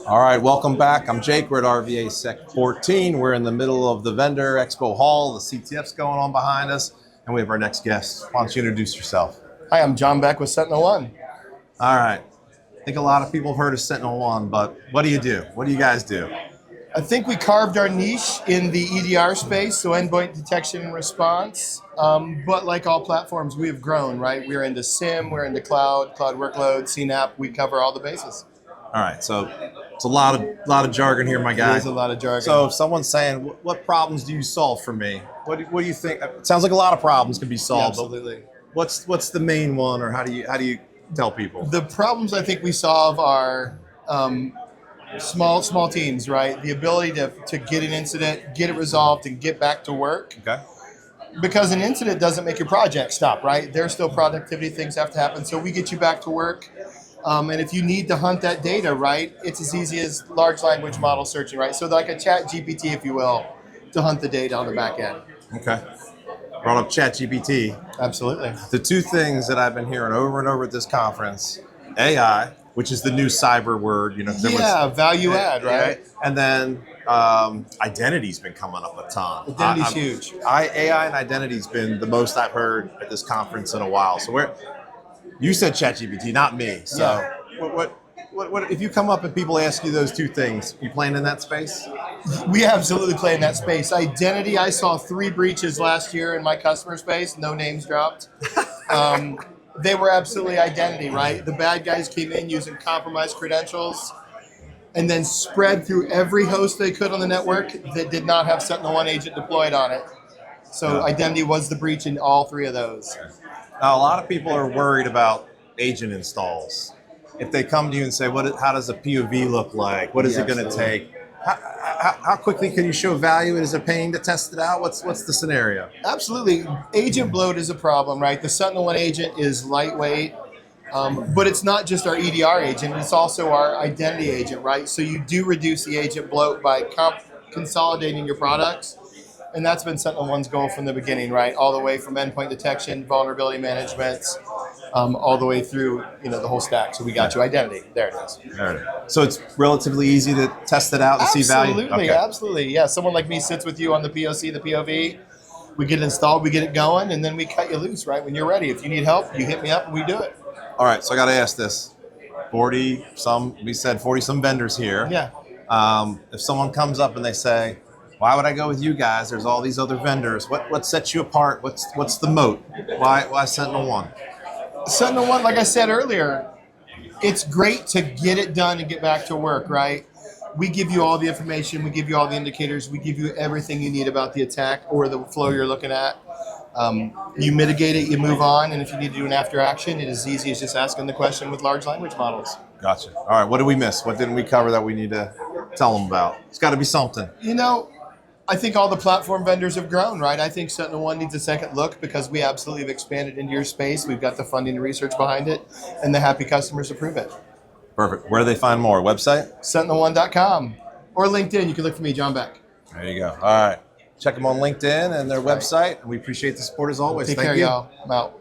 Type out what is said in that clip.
All right, welcome back. I'm Jake. We're at RVAsec 14. We're in the middle of the vendor expo hall. The CTF's going on behind us, and we have our next guest. Why don't you introduce yourself? Hi, I'm John Beck with SentinelOne. All right. I think a lot of people have heard of SentinelOne, but what do you do? What do you guys do? I think we carved our niche in the EDR space, so endpoint detection and response. But like all platforms, we have grown, right? We're into SIM, we're into cloud workload, CNAP. We cover all the bases. All right, so it's a lot of jargon here, my guy. There's a lot of jargon. So if someone's saying, "What problems do you solve for me?" What do you think? It sounds like a lot of problems can be solved. Yeah, absolutely. But what's the main one, or how do you tell people? The problems I think we solve are small teams, right? The ability to get an incident, get it resolved, and get back to work. Okay. Because an incident doesn't make your project stop, right? There's still productivity things have to happen. So we get you back to work. And if you need to hunt that data, right, it's as easy as large language model searching, right? So like a chat GPT, if you will, to hunt the data on the back end. Okay. Brought up chat GPT. Absolutely. The two things that I've been hearing over and over at this conference, AI, which is the new cyber word, value add, right? And then identity's been coming up a ton. Identity's huge. AI and identity's been the most I've heard at this conference in a while. So you said ChatGPT, not me. So Yeah. what if you come up and people ask you those two things, you playing in that space? We absolutely play in that space. Identity, I saw 3 breaches last year in my customer space, no names dropped. They were absolutely identity, right? The bad guys came in using compromised credentials and then spread through every host they could on the network that did not have SentinelOne agent deployed on it. So identity was the breach in all 3 of those. Now, a lot of people are worried about agent installs. If they come to you and say, how does a POV look like? What is it going to take? How quickly can you show value? Is it a pain to test it out? What's the scenario? Absolutely. Agent bloat is a problem, right? The SentinelOne agent is lightweight, but it's not just our EDR agent. It's also our identity agent, right? So you do reduce the agent bloat by consolidating your products. And that's been SentinelOne's goal from the beginning, right? All the way from endpoint detection, vulnerability management, all the way through, the whole stack. So we got you identity. There it is. There it is. So it's relatively easy to test it out and see value? Absolutely, absolutely. Yeah, someone like me sits with you on the POC, the POV. We get it installed, we get it going, and then we cut you loose, right? When you're ready. If you need help, you hit me up and we do it. All right, so I got to ask this. 40-some vendors here. Yeah. If someone comes up and they say, why would I go with you guys? There's all these other vendors. What sets you apart? What's the moat? Why SentinelOne? SentinelOne, like I said earlier, it's great to get it done and get back to work, right? We give you all the information. We give you all the indicators. We give you everything you need about the attack or the flow you're looking at. You mitigate it, you move on, and if you need to do an after action, it is as easy as just asking the question with large language models. Gotcha. All right, what did we miss? What didn't we cover that we need to tell them about? It's got to be something. I think all the platform vendors have grown, right? I think SentinelOne needs a second look because we absolutely have expanded into your space. We've got the funding and research behind it, and the happy customers approve it. Perfect. Where do they find more? Website? SentinelOne.com or LinkedIn. You can look for me, John Beck. There you go. All right. Check them on LinkedIn and their website. And we appreciate the support as always. Take Thank care, you. y'all. I'm out.